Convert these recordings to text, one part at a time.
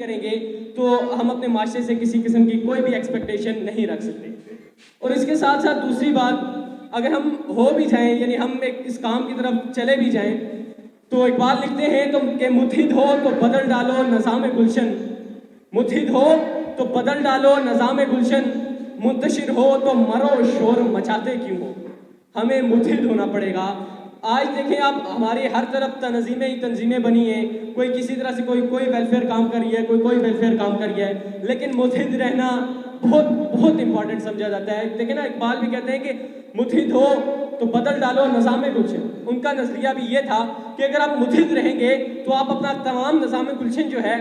کریں گے تو ہم اپنے معاشرے سے کسی قسم کی کوئی بھی ایکسپیکٹیشن نہیں رکھ سکتے. اور اس کے ساتھ ساتھ دوسری بات، اگر ہم ہو بھی جائیں، یعنی ہم اس کام کی طرف چلے بھی جائیں، تو اقبال لکھتے ہیں کہ متحد ہو تو بدل ڈالو نظام گلشن، متحد ہو تو بدل ڈالو نظام گلشن، منتشر ہو تو مرو شور مچاتے کیوں ہو. ہمیں متحد ہونا پڑے گا. آج دیکھیں آپ، ہماری ہر طرف تنظیمیں ہی تنظیمیں بنی ہیں، کوئی کسی طرح سے کوئی ویلفیئر کام کر رہی ہے، کوئی ویلفیئر کام کر رہی ہے، لیکن متحد رہنا بہت بہت امپورٹنٹ سمجھا جاتا ہے. دیکھیں نا، اقبال بھی کہتے ہیں کہ متحد ہو تو بدل ڈالو نظام گلشن. ان کا نظریہ بھی یہ تھا کہ اگر آپ متحد رہیں گے تو آپ اپنا تمام نظام گلشن جو ہے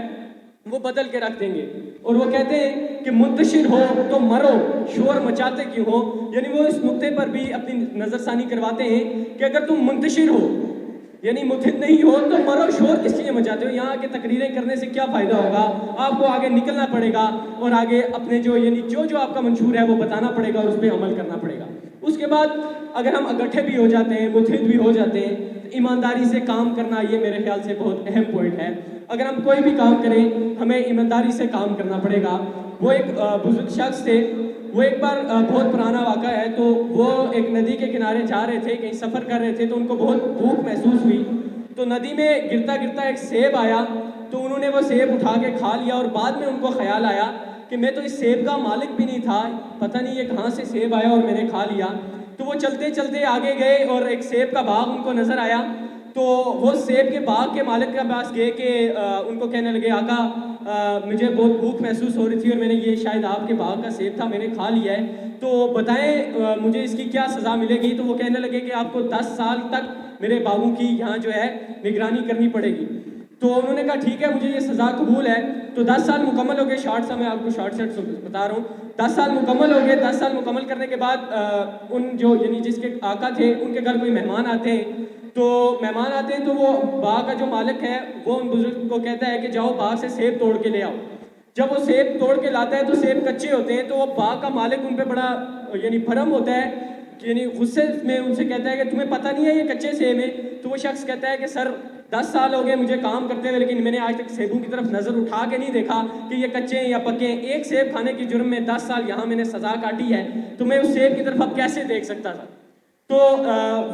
وہ بدل کے رکھ دیں گے. اور وہ کہتے ہیں کہ منتشر ہو تو مرو شور مچاتے کیوں ہو. یعنی وہ اس نقطے پر بھی اپنی نظر ثانی کرواتے ہیں کہ اگر تم منتشر ہو، یعنی متحد نہیں ہو، تو مرو شور کس لیے مچاتے ہو. یہاں کے تقریریں کرنے سے کیا فائدہ ہوگا؟ آپ کو آگے نکلنا پڑے گا اور آگے اپنے جو آپ کا منشور ہے وہ بتانا پڑے گا اور اس پہ عمل کرنا پڑے گا. اس کے بعد اگر ہم اکٹھے بھی ہو جاتے ہیں، متحد بھی ہو جاتے ہیں، تو ایمانداری سے کام کرنا یہ میرے خیال سے بہت اہم پوائنٹ ہے. اگر ہم کوئی بھی کام کریں ہمیں ایمانداری سے کام کرنا پڑے گا. وہ ایک بزرگ شخص تھے، وہ ایک بار بہت پرانا واقعہ ہے، تو وہ ایک ندی کے کنارے جا رہے تھے، کہیں سفر کر رہے تھے، تو ان کو بہت بھوک محسوس ہوئی. تو ندی میں گرتا گرتا ایک سیب آیا، تو انہوں نے وہ سیب اٹھا کے کھا لیا. اور بعد میں ان کو خیال آیا کہ میں تو اس سیب کا مالک بھی نہیں تھا، پتہ نہیں یہ کہاں سے سیب آیا اور میں نے کھا لیا. تو وہ چلتے چلتے آگے گئے اور ایک سیب کا باغ ان کو نظر آیا. تو وہ سیب کے باغ کے مالک کے پاس گئے کہ ان کو کہنے لگے، آقا مجھے بہت بھوک محسوس ہو رہی تھی اور میں نے یہ شاید آپ کے باغ کا سیب تھا، میں نے کھا لیا ہے، تو بتائیں مجھے اس کی کیا سزا ملے گی. تو وہ کہنے لگے کہ آپ کو 10 سال تک میرے باغوں کی یہاں جو ہے نگرانی کرنی پڑے گی. تو انہوں نے کہا ٹھیک ہے، مجھے یہ سزا قبول ہے. تو 10 سال مکمل ہو گئے. شارٹ سا میں آپ کو شارٹ سیٹ بتا رہا ہوں. 10 سال مکمل ہو گئے. 10 سال مکمل کرنے کے بعد ان یعنی جس کے آقا تھے ان کے گھر کوئی مہمان آتے ہیں. تو مہمان آتے ہیں تو وہ باغ کا جو مالک ہے وہ ان بزرگ کو کہتا ہے کہ جاؤ باغ سے سیب توڑ کے لے آؤ. جب وہ سیب توڑ کے لاتا ہے تو سیب کچے ہوتے ہیں. تو وہ باغ کا مالک ان پہ بڑا بھرم ہوتا ہے، یعنی غصے میں ان سے کہتا ہے کہ تمہیں پتہ نہیں ہے یہ کچے سیب ہیں. تو وہ شخص کہتا ہے کہ سر 10 سال ہو گئے مجھے کام کرتے ہوئے، لیکن میں نے آج تک سیبوں کی طرف نظر اٹھا کے نہیں دیکھا کہ یہ کچے ہیں یا پکے ہیں. ایک سیب کھانے کی جرم میں 10 سال یہاں میں نے سزا کاٹی ہے، تو میں اس سیب کی طرف اب کیسے دیکھ سکتا تھا. تو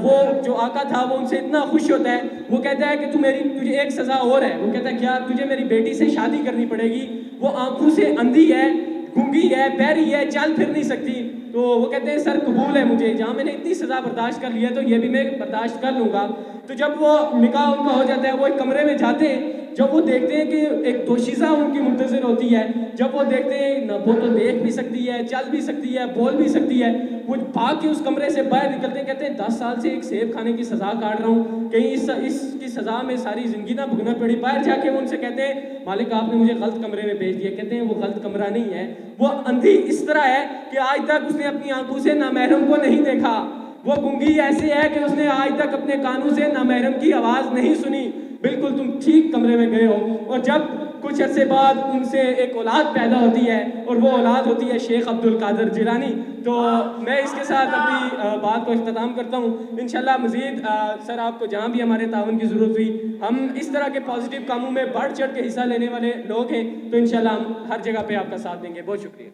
وہ جو آقا تھا وہ ان سے اتنا خوش ہوتا ہے، وہ کہتا ہے کہ تجھے ایک سزا اور ہے. وہ کہتا ہے کیا؟ تجھے میری بیٹی سے شادی کرنی پڑے گی. وہ آنکھوں سے اندھی ہے، گونگی ہے، بہری ہے، چل پھر نہیں سکتی. تو وہ کہتے ہیں سر قبول ہے مجھے، جہاں میں نے اتنی سزا برداشت کر لی ہے تو یہ بھی میں برداشت کر لوں گا. تو جب وہ نکاح ان کا ہو جاتا ہے، وہ ایک کمرے میں جاتے ہیں. جب وہ دیکھتے ہیں کہ ایک دوشیزہ ان کی منتظر ہوتی ہے، جب وہ دیکھتے ہیں وہ تو دیکھ بھی سکتی ہے، چل بھی سکتی ہے، بول بھی سکتی ہے، وہ بھاگ کے اس کمرے سے باہر نکلتے ہیں. کہتے ہیں 10 سال سے ایک سیب کھانے کی سزا کاٹ رہا ہوں، کہیں اس کی سزا میں ساری زندگی نہ بھگتنا پڑی. باہر جا کے وہ ان سے کہتے ہیں مالک آپ نے مجھے غلط کمرے میں بھیج دیا. کہتے ہیں وہ غلط کمرہ نہیں ہے، وہ اندھی اس طرح ہے کہ آج تک اس نے اپنی آنکھوں سے نامحرم کو نہیں دیکھا. وہ گونگی ایسے ہے کہ اس نے آج تک اپنے کانوں سے نامحرم کی آواز نہیں سنی. بالکل تم ٹھیک کمرے میں گئے ہو. اور جب کچھ عرصے بعد ان سے ایک اولاد پیدا ہوتی ہے اور وہ اولاد ہوتی ہے شیخ عبد القادر جیلانی. تو میں اس کے ساتھ اپنی بات کو اختتام کرتا ہوں. انشاءاللہ مزید سر آپ کو جہاں بھی ہمارے تعاون کی ضرورت ہوئی، ہم اس طرح کے پازیٹیو کاموں میں بڑھ چڑھ کے حصہ لینے والے لوگ ہیں، تو انشاءاللہ ہم ہر جگہ پہ آپ کا ساتھ دیں گے. بہت شکریہ.